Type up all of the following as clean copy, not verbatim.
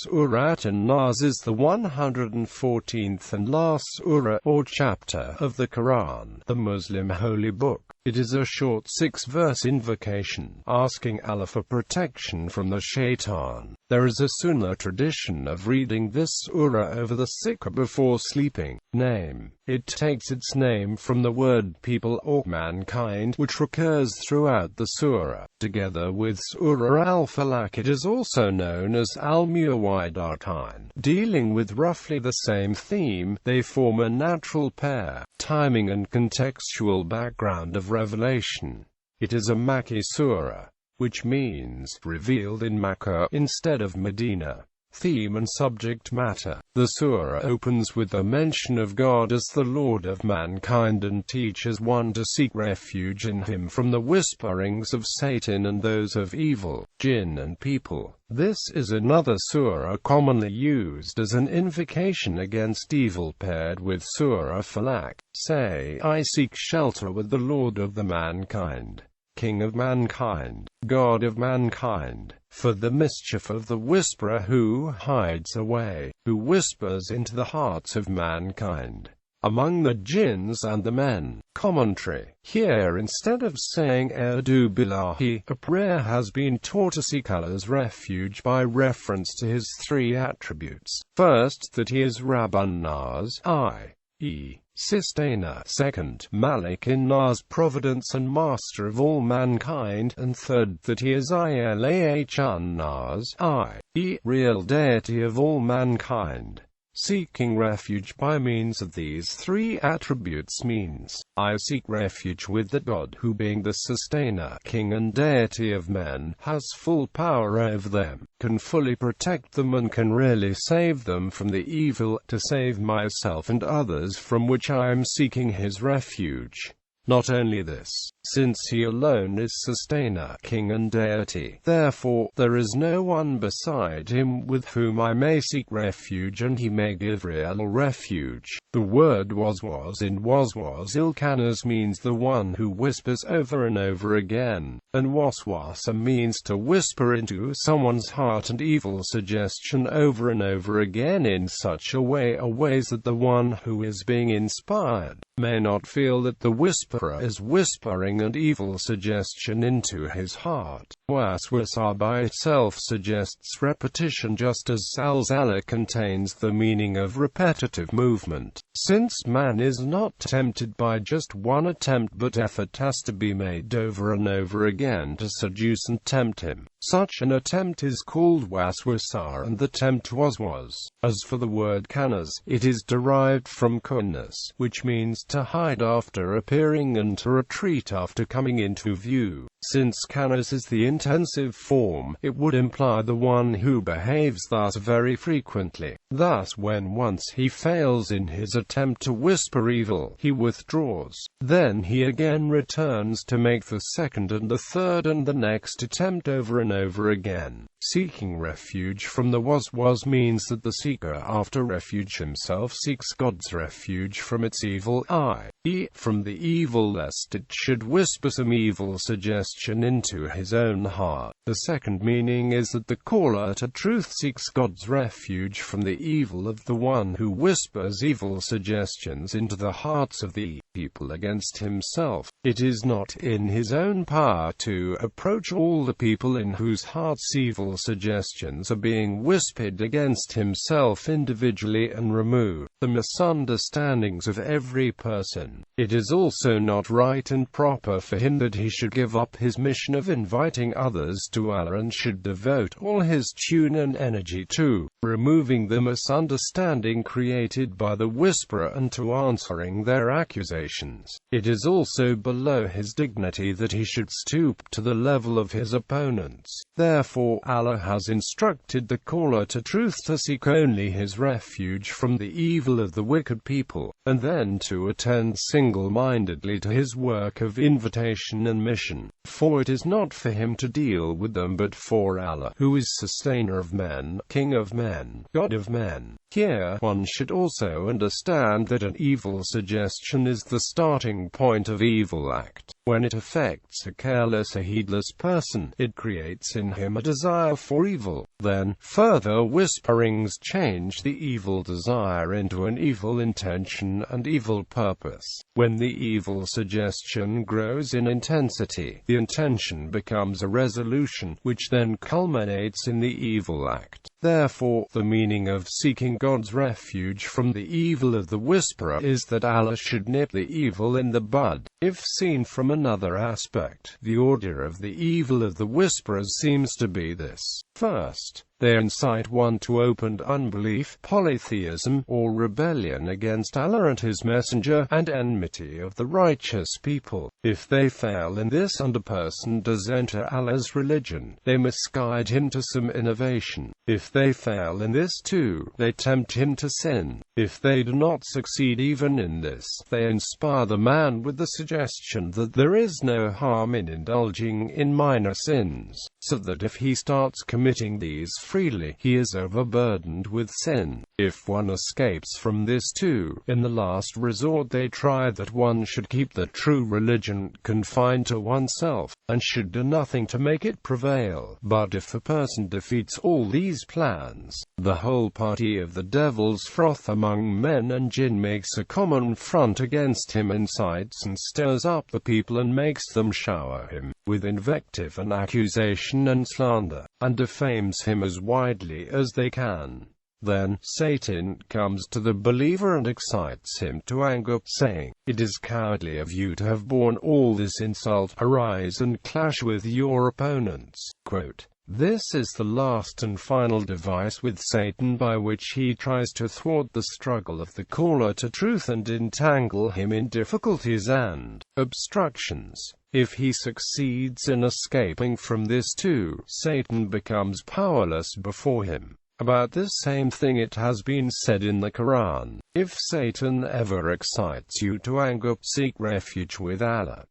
Sūrat An-Nās is the 114th and last surah or chapter of the Qur'an, the Muslim holy book. It is a short 6-verse invocation, asking Allah for protection from the Shaitan. There is a Sunnah tradition of reading this surah over the sick before sleeping. Name. It takes its name from the word people or mankind, which recurs throughout the surah. Together with Surah Al-Falaq, it is also known as Al-Muwahhidatayn. Dealing with roughly the same theme, they form a natural pair. Timing and contextual background of revelation. It is a Makki surah, which means revealed in Makkah instead of Medina. Theme and subject matter. The surah opens with a mention of God as the Lord of mankind and teaches one to seek refuge in Him from the whisperings of Satan and those of evil, jinn and people. This is another surah commonly used as an invocation against evil, paired with Surah Falaq. Say, I seek shelter with the Lord of the mankind, King of mankind, God of mankind, for the mischief of the whisperer who hides away, who whispers into the hearts of mankind, among the jinns and the men. Commentary. Here, instead of saying A'udhu billahi, a prayer has been taught to seek Allah's refuge by reference to His three attributes. First, that He is Rabb An-Nas, i.e., Sustainer. Second, Malik An-Nas, Providence and Master of all mankind. And third, that He is Ilah An-Nas, i.e., Real Deity of all mankind. Seeking refuge by means of these three attributes means, I seek refuge with that God who, being the sustainer, king and deity of men, has full power over them, can fully protect them and can really save them from the evil, to save myself and others from which I am seeking His refuge. Not only this, since He alone is sustainer, king and deity, therefore, there is no one beside Him with whom I may seek refuge and He may give real refuge. The word was in il-Kanas means the one who whispers over and over again, and waswasa means to whisper into someone's heart an evil suggestion over and over again in such a ways that the one who is being inspired may not feel that the whisperer is whispering an evil suggestion into his heart. Waswasa by itself suggests repetition, just as zalzala contains the meaning of repetitive movement. Since man is not tempted by just one attempt, but effort has to be made over and over again to seduce and tempt him. Such an attempt is called waswasa, and the tempt was. As for the word kanas, it is derived from kunnas, which means to hide after appearing and to retreat after coming into view. Since kanas is the intensive form, it would imply the one who behaves thus very frequently. Thus, when once he fails in his attempt to whisper evil, he withdraws. Then he again returns to make the second and the third and the next attempt over and over again. Seeking refuge from the was means that the seeker after refuge himself seeks God's refuge from its evil, i.e., from the evil lest it should whisper some evil suggestion into his own heart. The second meaning is that the caller to truth seeks God's refuge from the evil of the one who whispers evil suggestions into the hearts of the people against himself. It is not in his own power to approach all the people in whose hearts evil suggestions are being whispered against himself individually and remove the misunderstandings of every person. It is also not right and proper for him that he should give up his mission of inviting others to Allah and should devote all his tune and energy to removing the misunderstanding created by the whisperer and to answering their accusations. It is also below his dignity that he should stoop to the level of his opponents. Therefore, Allah has instructed the caller to truth to seek only His refuge from the evil of the wicked people, and then to attend single-mindedly to His work of invitation and mission. For it is not for him to deal with them but for Allah, who is sustainer of men, king of men. men, God of men. Here, one should also understand that an evil suggestion is the starting point of evil act. When it affects a careless or heedless person, it creates in him a desire for evil. Then, further whisperings change the evil desire into an evil intention and evil purpose. When the evil suggestion grows in intensity, the intention becomes a resolution, which then culminates in the evil act. Therefore, the meaning of seeking God's refuge from the evil of the whisperer is that Allah should nip the evil in the bud. If seen from another aspect, the order of the evil of the whisperers seems to be this. First, they incite one to open unbelief, polytheism, or rebellion against Allah and His Messenger, and enmity of the righteous people. If they fail in this and a person does enter Allah's religion, they misguide him to some innovation. If they fail in this too, they tempt him to sin. If they do not succeed even in this, they inspire the man with the suggestion that there is no harm in indulging in minor sins, so that if he starts committing these freely, he is overburdened with sin. If one escapes from this too, in the last resort they try that one should keep the true religion confined to oneself, and should do nothing to make it prevail. But if a person defeats all these plans, the whole party of the devil's froth among men and jinn makes a common front against him, incites and stirs up the people and makes them shower him with invective and accusation and slander, and defames him as widely as they can. Then Satan comes to the believer and excites him to anger, saying, "It is cowardly of you to have borne all this insult. Arise and clash with your opponents." Quote, "This is the last and final device with Satan by which he tries to thwart the struggle of the caller to truth and entangle him in difficulties and obstructions. If he succeeds in escaping from this too, Satan becomes powerless before him." About this same thing it has been said in the Qur'an, "If Satan ever excites you to anger, seek refuge with Allah."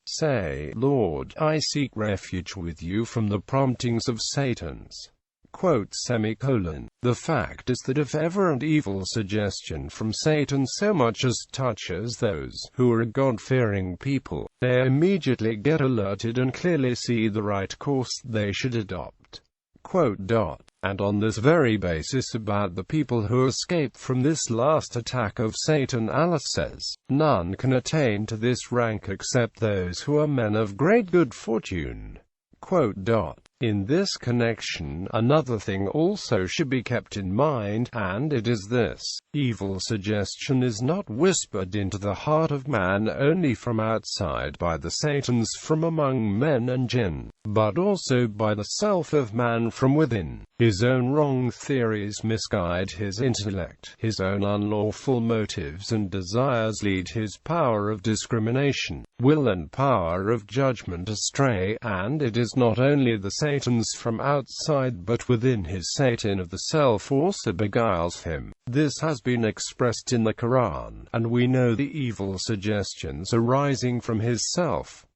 Say, "Lord, I seek refuge with you from the promptings of Satan's." The fact is that if ever an evil suggestion from Satan so much as touches those who are God-fearing people, they immediately get alerted and clearly see the right course they should adopt. And on this very basis about the people who escape from this last attack of Satan, Allah says, "None can attain to this rank except those who are men of great good fortune." In this connection, another thing also should be kept in mind, and it is this: evil suggestion is not whispered into the heart of man only from outside by the Satans from among men and jinn, but also by the self of man from within. His own wrong theories misguide his intellect, his own unlawful motives and desires lead his power of discrimination, will and power of judgment astray, and it is not only the Satans from outside but within his Satan of the self also beguiles him. This has been expressed in the Qur'an, and we know the evil suggestions arising from his self.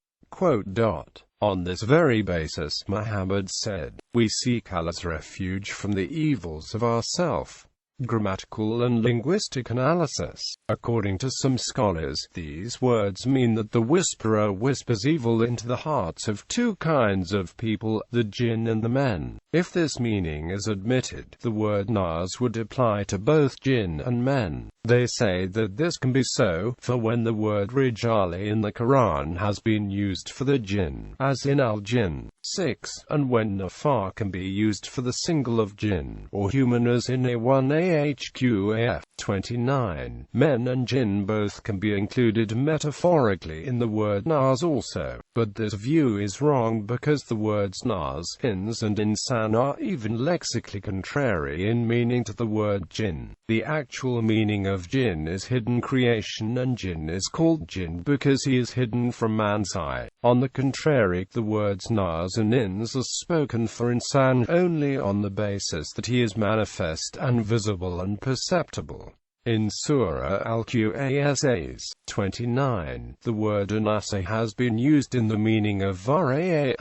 On this very basis, Muhammad said, "We seek Allah's refuge from the evils of ourself." Grammatical and linguistic analysis. According to some scholars, these words mean that the whisperer whispers evil into the hearts of two kinds of people, the jinn and the men. If this meaning is admitted, the word nas would apply to both jinn and men. They say that this can be so, for when the word rijali in the Quran has been used for the jinn, as in al-jinn 6, and when nafar can be used for the single of jinn, or human as in a1ahqaf 29, men and jinn both can be included metaphorically in the word nas also. But this view is wrong because the words nas, ins and insan are even lexically contrary in meaning to the word jinn. The actual meaning of jinn is hidden creation, and jinn is called jinn because he is hidden from man's eye. On the contrary, the words nas and ins are spoken for insan only on the basis that he is manifest and visible and perceptible. In Surah Al-Qasas 29, the word anasa has been used in the meaning of varai,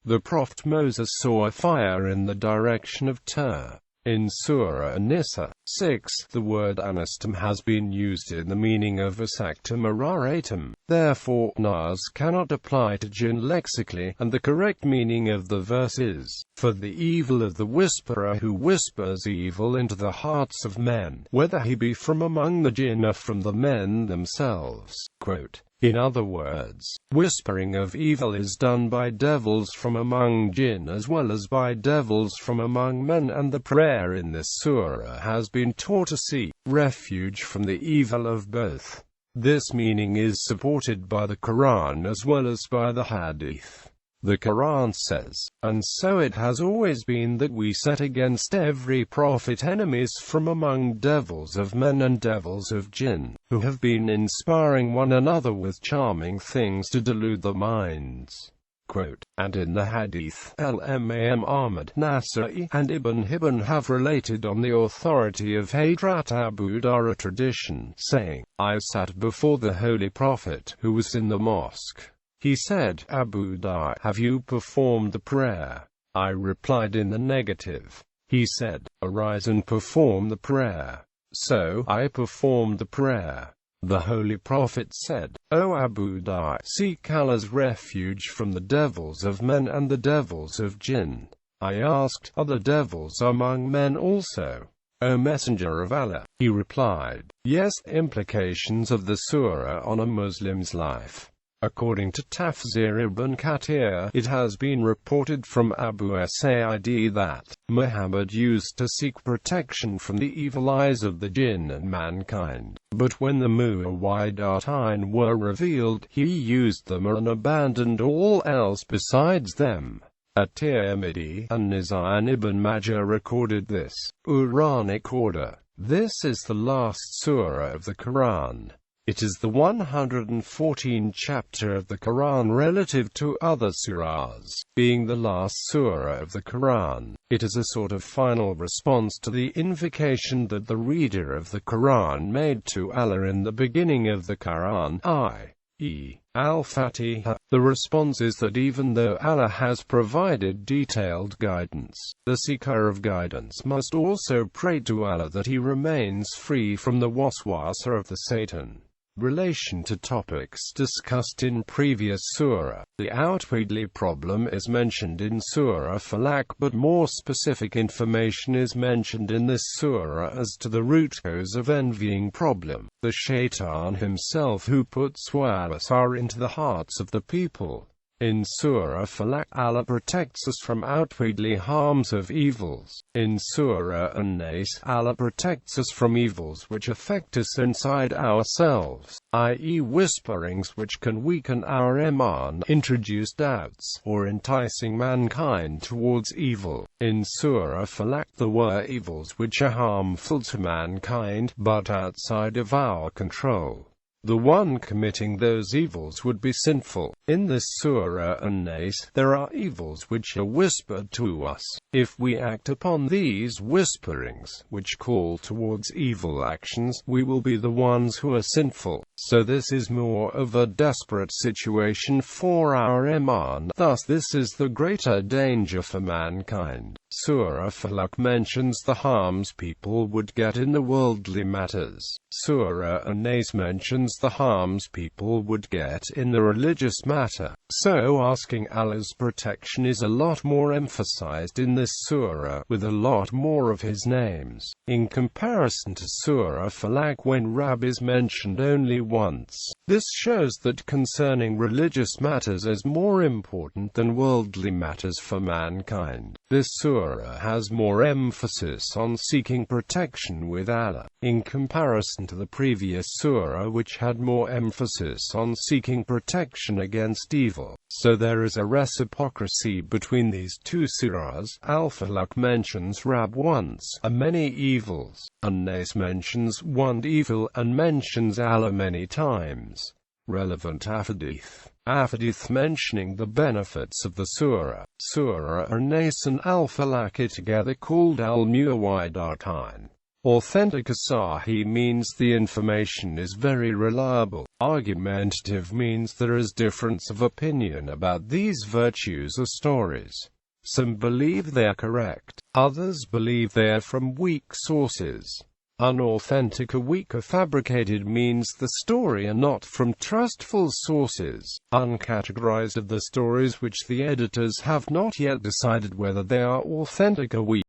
The Prophet Moses saw a fire in the direction of Tur. In Surah An-Nisa 6, the word anastum has been used in the meaning of asaktum or aratum. Therefore, nas cannot apply to jinn lexically, and the correct meaning of the verse is, for the evil of the whisperer who whispers evil into the hearts of men, whether he be from among the jinn or from the men themselves. Quote, in other words, whispering of evil is done by devils from among jinn as well as by devils from among men, and the prayer in this surah has been taught to seek refuge from the evil of both. This meaning is supported by the Qur'an as well as by the Hadith. The Qur'an says, and so it has always been that we set against every prophet enemies from among devils of men and devils of jinn, who have been inspiring one another with charming things to delude the minds. Quote, and in the Hadith, Al-Imam Ahmad, Nasa'i, and Ibn Hibban have related on the authority of Hadrat Abu Dar a tradition, saying, I sat before the Holy Prophet, who was in the mosque. He said, Abu Dar, have you performed the prayer? I replied in the negative. He said, arise and perform the prayer. So, I performed the prayer. The Holy Prophet said, O Abu Dar, seek Allah's refuge from the devils of men and the devils of jinn. I asked, are the devils among men also? O Messenger of Allah, he replied, yes. Implications of the surah on a Muslim's life. According to Tafsir ibn Kathir, it has been reported from Abu Sa'id that Muhammad used to seek protection from the evil eyes of the jinn and mankind, but when the Mu'awwidatayn were revealed, he used them and abandoned all else besides them. At-Tirmidhi, An-Nisai and Ibn Majah recorded this Quranic order. This is the last surah of the Quran. It is the 114th chapter of the Quran relative to other surahs. Being the last surah of the Quran, it is a sort of final response to the invocation that the reader of the Quran made to Allah in the beginning of the Quran, i.e., Al-Fatiha. The response is that even though Allah has provided detailed guidance, the seeker of guidance must also pray to Allah that he remains free from the waswasa of the Satan. Relation to topics discussed in previous surah. The outwardly problem is mentioned in Surah Falaq, but more specific information is mentioned in this surah as to the root cause of envying problem, the shaitan himself who puts waswasa into the hearts of the people. In Surah Falaq, Allah protects us from outwardly harms of evils. In Surah An-Nās, Allah protects us from evils which affect us inside ourselves, i.e. whisperings which can weaken our iman, introduce doubts, or enticing mankind towards evil. In Surah Falaq, there were evils which are harmful to mankind, but outside of our control. The one committing those evils would be sinful. In this Surah An-Nās, there are evils which are whispered to us. If we act upon these whisperings, which call towards evil actions, we will be the ones who are sinful. So this is more of a desperate situation for our iman. Thus this is the greater danger for mankind. Surah Falaq mentions the harms people would get in the worldly matters. Surah An-Nās mentions the harms people would get in the religious matter. So asking Allah's protection is a lot more emphasized in this surah, with a lot more of his names, in comparison to Surah Falaq when Rabb is mentioned only once. This shows that concerning religious matters is more important than worldly matters for mankind. This surah has more emphasis on seeking protection with Allah, in comparison to the previous surah which had more emphasis on seeking protection against evil. So there is a reciprocity between these two surahs. Al-Falaq mentions Rabb once, and many evils. An-Nās mentions one evil, and mentions Allah many times. Relevant Ahadith mentioning the benefits of the surah. Surah An-Nās and Al-Falaq are together called Al-Mu'awwidatayn. Authentic Asahi means the information is very reliable. Argumentative means there is difference of opinion about these virtues or stories. Some believe they are correct, others believe they are from weak sources. Unauthentic or weak or fabricated means the story are not from trustful sources. Uncategorized are the stories which the editors have not yet decided whether they are authentic or weak.